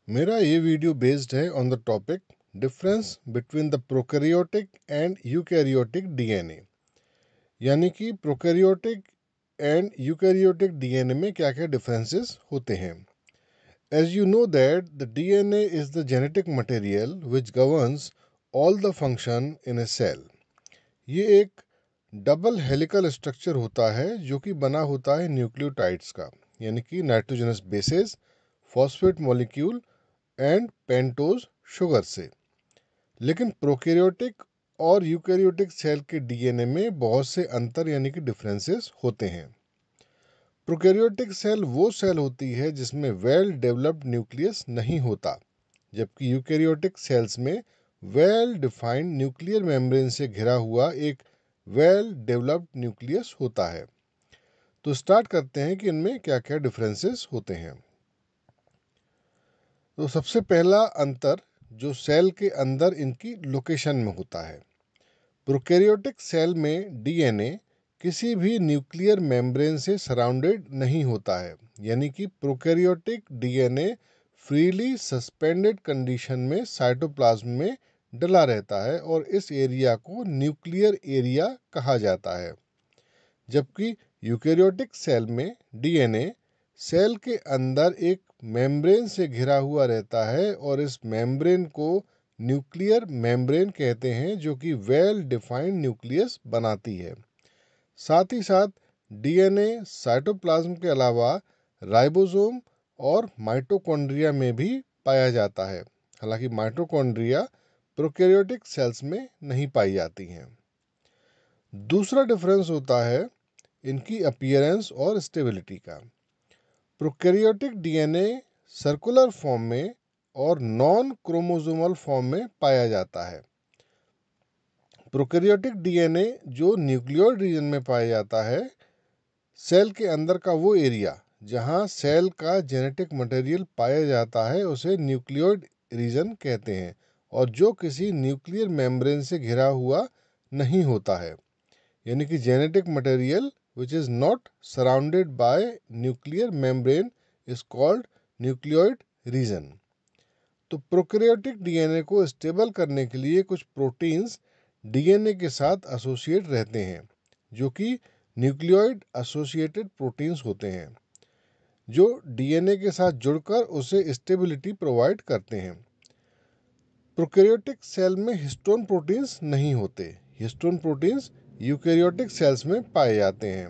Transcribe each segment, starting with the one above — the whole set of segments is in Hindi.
मेरा ये वीडियो बेस्ड है on the topic difference between the prokaryotic and eukaryotic DNA. यानी कि प्रोकैरियोटिक एंड यूकैरियोटिक डीएनए में क्या क्या डिफरेंसेस होते हैं। As you know that the DNA is the genetic material which governs all the function in a cell. ये एक डबल हेलिकल स्ट्रक्चर होता है जो कि बना होता है न्यूक्लियोटाइड्स का, यानी कि nitrogenous bases, phosphate molecule and pentose sugar से। लेकिन प्रोकैरियोटिक और यूकैरियोटिक सेल के डीएनए में बहुत से अंतर यानी कि डिफरेंसेस होते हैं। प्रोकैरियोटिक सेल वो सेल होती है जिसमें वेल डेवलप्ड न्यूक्लियस नहीं होता, जबकि यूकैरियोटिक सेल्स में वेल डिफाइंड न्यूक्लियर मेम्ब्रेन से घिरा हुआ एक वेल डेवलप्ड न्यूक्लियस होता है। तो स्टार्ट करते हैं कि इनमें क्या क्या डिफरेंसेस होते हैं। तो सबसे पहला अंतर जो सेल के अंदर इनकी लोकेशन में होता है। प्रोकैरियोटिक सेल में डीएनए किसी भी न्यूक्लियर मेम्ब्रेन से सराउंडेड नहीं होता है, यानी कि prokaryotic DNA freely suspended condition में साइटोप्लाज्म में डला रहता है और इस एरिया को न्यूक्लियर एरिया कहा जाता है। जबकि यूकैरियोटिक सेल में डीएनए सेल के अंदर एक मेम्ब्रेन से घिरा हुआ रहता है और इस मेम्ब्रेन को न्यूक्लियर मेम्ब्रेन कहते हैं, जो कि वेल डिफाइंड न्यूक्लियस बनाती है। साथ ही साथ डीएनए साइटोप्लाज्म के अलावा राइबोसोम और माइटोकॉन्ड्रिया में भी पाया जाता है। हालांकि माइटोकॉन्ड्रिया प्रोकैरियोटिक सेल्स में नहीं पाई जाती हैं। दूसरा डिफरेंस होता है इनकी अपीयरेंस और स्टेबिलिटी का। प्रोकैरियोटिक डीएनए सर्कुलर फॉर्म में और नॉन क्रोमोसोमल फॉर्म में पाया जाता है। प्रोकैरियोटिक डीएनए जो न्यूक्लियोइड रीजन में पाया जाता है, सेल के अंदर का वो एरिया जहां सेल का जेनेटिक मटेरियल पाया जाता है उसे न्यूक्लियोइड रीजन कहते हैं, और जो किसी न्यूक्लियर मेम्ब्रेन से घिरा हुआ नहीं होता है, यानी कि genetic material which is not surrounded by nuclear membrane is called nucleoid region। तो प्रोकैरियोटिक डीएनए को स्टेबल करने के लिए कुछ प्रोटीन्स डीएनए के साथ एसोसिएट रहते हैं, जो कि न्यूक्लियोइड एसोसिएटेड प्रोटीन्स होते हैं, जो डीएनए के साथ जुड़कर उसे स्टेबिलिटी प्रोवाइड करते हैं। प्रोकैरियोटिक सेल में हिस्टोन प्रोटीन्स नहीं होते। हिस्टोन प्रोटीन्स यूकैरियोटिक सेल्स में पाए जाते हैं।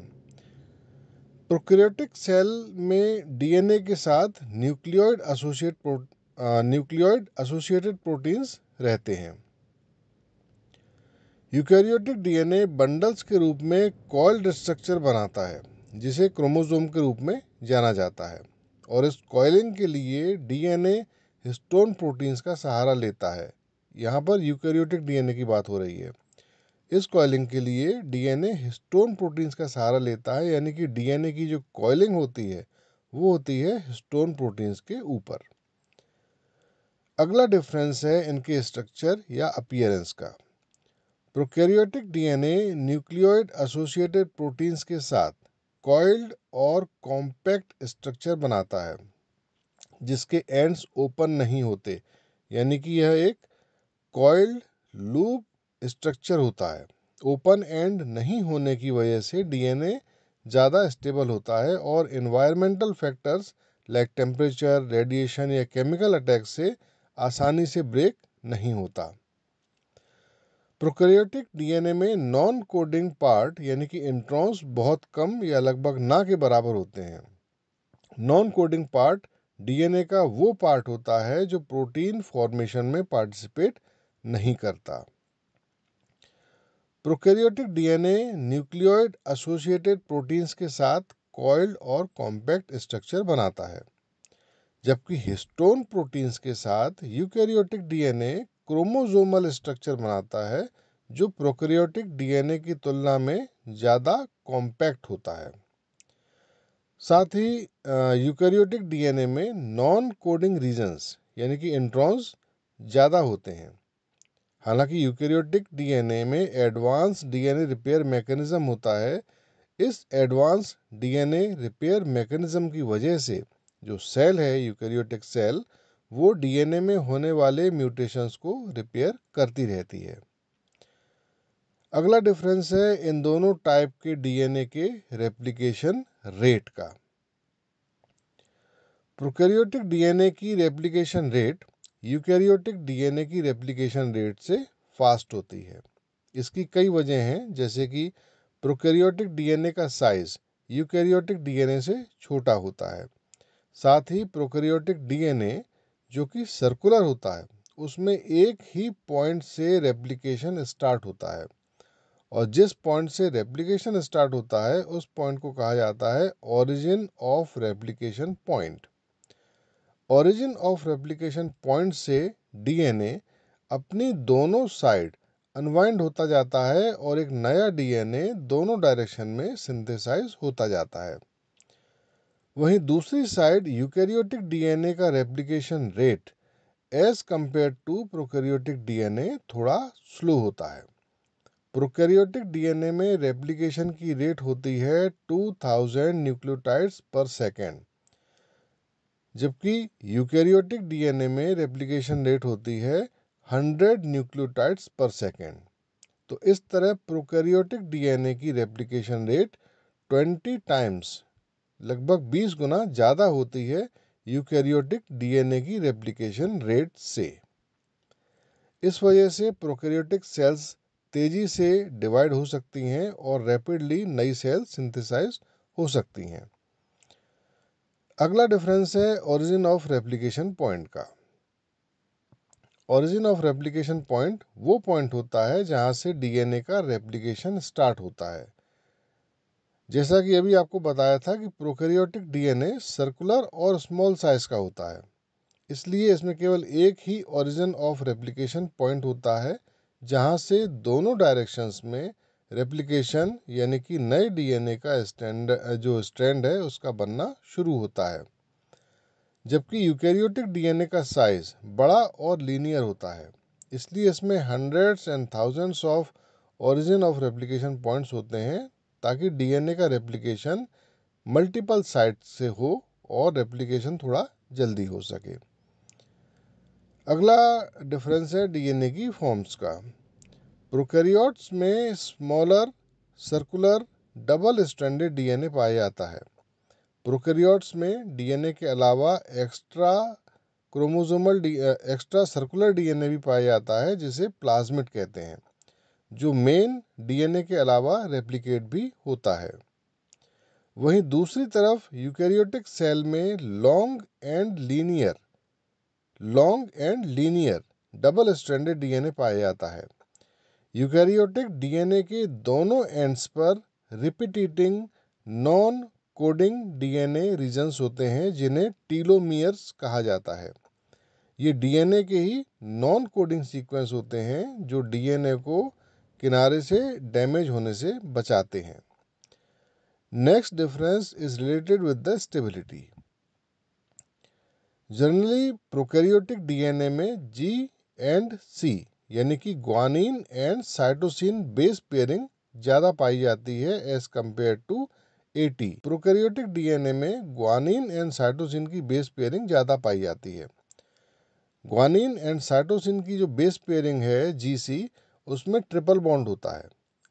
प्रोकैरियोटिक सेल में डीएनए के साथ न्यूक्लियोइड एसोसिएटेड प्रोटीन्स रहते हैं। यूकैरियोटिक डीएनए बंडल्स के रूप में कॉइल्ड स्ट्रक्चर बनाता है, जिसे क्रोमोसोम के रूप में जाना जाता है, और इस कॉइलिंग के लिए डीएनए हिस्टोन प्रोटीन्स का सहारा लेता है। यहाँ पर यूकैरियोटिक डीएनए की बात हो रही है। इस कॉइलिंग के लिए डीएनए हिस्टोन प्रोटीन्स का सहारा लेता है, यानी कि डीएनए की जो कॉइलिंग होती है वो होती है हिस्टोन प्रोटीन्स के ऊपर। अगला डिफरेंस है इनके स्ट्रक्चर या अपीयरेंस का। Prokaryotic DNA nucleoid associated proteins के साथ कॉइल्ड और कॉम्पैक्ट स्ट्रक्चर बनाता है, जिसके एंड्स ओपन नहीं होते, यानी कि यह एक कॉइल्ड लूप स्ट्रक्चर होता है। ओपन एंड नहीं होने की वजह से डीएनए ज़्यादा स्टेबल होता है और environmental factors like temperature, radiation या केमिकल अटैक से आसानी से ब्रेक नहीं होता। प्रोकैरियोटिक डीएनए में नॉन कोडिंग पार्ट यानी कि इंट्रॉन्स बहुत कम या लगभग ना के बराबर होते हैं। नॉन कोडिंग पार्ट डीएनए का वो पार्ट होता है जो प्रोटीन फॉर्मेशन में पार्टिसिपेट नहीं करता। Prokaryotic DNA nucleoid associated proteins के साथ कॉइल्ड और कॉम्पैक्ट स्ट्रक्चर बनाता है, जबकि हिस्टोन प्रोटीन्स के साथ यूकैरियोटिक डीएनए क्रोमोसोमल स्ट्रक्चर बनाता है, जो प्रोकैरियोटिक डीएनए की तुलना में ज़्यादा कॉम्पैक्ट होता है। साथ ही यूकैरियोटिक डीएनए में नॉन कोडिंग रीजन्स यानी कि इंट्रॉन्स ज़्यादा होते हैं। हालांकि यूकैरियोटिक डीएनए में एडवांस डीएनए रिपेयर मैकेनिज्म होता है। इस एडवांस डीएनए रिपेयर मैकेनिज्म की वजह से जो सेल है यूकैरियोटिक सेल, वो डीएनए में होने वाले म्यूटेशंस को रिपेयर करती रहती है। अगला डिफरेंस है इन दोनों टाइप के डीएनए के रेप्लिकेशन रेट का। प्रोकैरियोटिक डीएनए की रेप्लिकेशन रेट यूकैरियोटिक डीएनए की रेप्लिकेशन रेट से फास्ट होती है। इसकी कई वजह हैं, जैसे कि प्रोकैरियोटिक डीएनए का साइज यूकैरियोटिक डीएनए से छोटा होता है। साथ ही प्रोकैरियोटिक डीएनए जो कि सर्कुलर होता है, उसमें एक ही पॉइंट से रेप्लिकेशन स्टार्ट होता है, और जिस पॉइंट से रेप्लिकेशन स्टार्ट होता है उस पॉइंट को कहा जाता है origin of replication point. Origin of replication point से डीएनए अपनी दोनों साइड अनवाइंड होता जाता है और एक नया डीएनए दोनों डायरेक्शन में सिंथेसाइज होता जाता है। वहीं दूसरी साइड यूकैरियोटिक डीएनए का replication rate as compare to prokaryotic DNA थोड़ा स्लो होता है। प्रोकैरियोटिक डीएनए में रेप्लिकेशन की रेट होती है 2000 न्यूक्लियोटाइड्स पर सेकेंड, जबकि यूकैरियोटिक डीएनए में रेप्लिकेशन रेट होती है 100 न्यूक्लियोटाइड्स पर सेकेंड। तो इस तरह प्रोकैरियोटिक डीएनए की रेप्लिकेशन रेट 20 टाइम्स, लगभग 20 गुना ज़्यादा होती है यूकैरियोटिक डीएनए की रेप्लिकेशन रेट से। इस वजह से प्रोकैरियोटिक सेल्स तेजी से डिवाइड हो सकती हैं और रैपिडली नई सेल सिंथेसाइज हो सकती हैं। अगला डिफरेंस है ओरिजिन ऑफ रेप्लिकेशन पॉइंट का। ओरिजिन ऑफ रेप्लिकेशन पॉइंट वो पॉइंट होता है जहां से डीएनए का रेप्लिकेशन स्टार्ट होता है। जैसा कि अभी आपको बताया था कि प्रोकैरियोटिक डीएनए सर्कुलर और स्मॉल साइज का होता है, इसलिए इसमें केवल एक ही ओरिजिन ऑफ रेप्लिकेशन पॉइंट होता है जहां से दोनों डायरेक्शंस में रेप्लिकेशन यानी कि नए डीएनए का स्ट्रैंड है उसका बनना शुरू होता है। जबकि यूकैरियोटिक डीएनए का साइज बड़ा और लीनियर होता है, इसलिए इसमें hundreds and thousands of origin of replication points होते हैं, ताकि डीएनए का रेप्लिकेशन मल्टीपल साइट से हो और रेप्लिकेशन थोड़ा जल्दी हो सके। अगला डिफरेंस है डीएनए की फॉर्म्स का। प्रोकैरियोट्स में smaller circular double stranded DNA पाया जाता है। प्रोकैरियोट्स में डीएनए के अलावा एक्स्ट्रा सर्कुलर डीएनए भी पाया जाता है, जिसे प्लाज्मिड कहते हैं, जो मेन डीएनए के अलावा रेप्लिकेट भी होता है। वहीं दूसरी तरफ यूकैरियोटिक सेल में long and linear double stranded DNA पाया जाता है। यूकैरियोटिक डीएनए के दोनों एंड्स पर repeating non coding DNA regions होते हैं, जिन्हें टीलोमियर्स कहा जाता है। ये डीएनए के ही नॉन कोडिंग सीक्वेंस होते हैं जो डीएनए को किनारे से डैमेज होने से बचाते हैं। Next difference is related with the stability. Generally prokaryotic DNA में जी एंड सी यानी कि guanine and cytosine base pairing ज़्यादा पाई जाती है as compare to AT. Prokaryotic DNA में ग्वानिन एंड साइटोसिन की बेस पेयरिंग ज़्यादा पाई जाती है। ग्वानिन एंड साइटोसिन की जो बेस पेयरिंग है जीसी, उसमें ट्रिपल बॉन्ड होता है,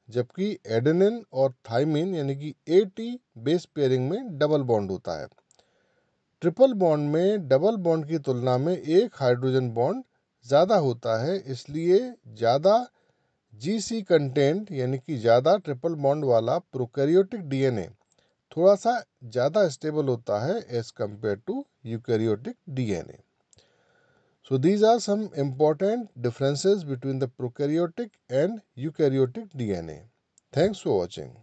जबकि एडेनिन और थाइमिन यानी कि एटी बेस पेयरिंग में डबल बॉन्ड होता है। ट्रिपल बॉन्ड में डबल बॉन्ड की तुलना में एक हाइड्रोजन बॉन्ड ज़्यादा होता है, इसलिए ज़्यादा जीसी कंटेंट यानी कि ज़्यादा ट्रिपल बॉन्ड वाला प्रोकैरियोटिक डीएनए थोड़ा सा ज़्यादा स्टेबल होता है as compare to eukaryotic DNA. So these are some important differences between the prokaryotic and eukaryotic DNA. Thanks for watching.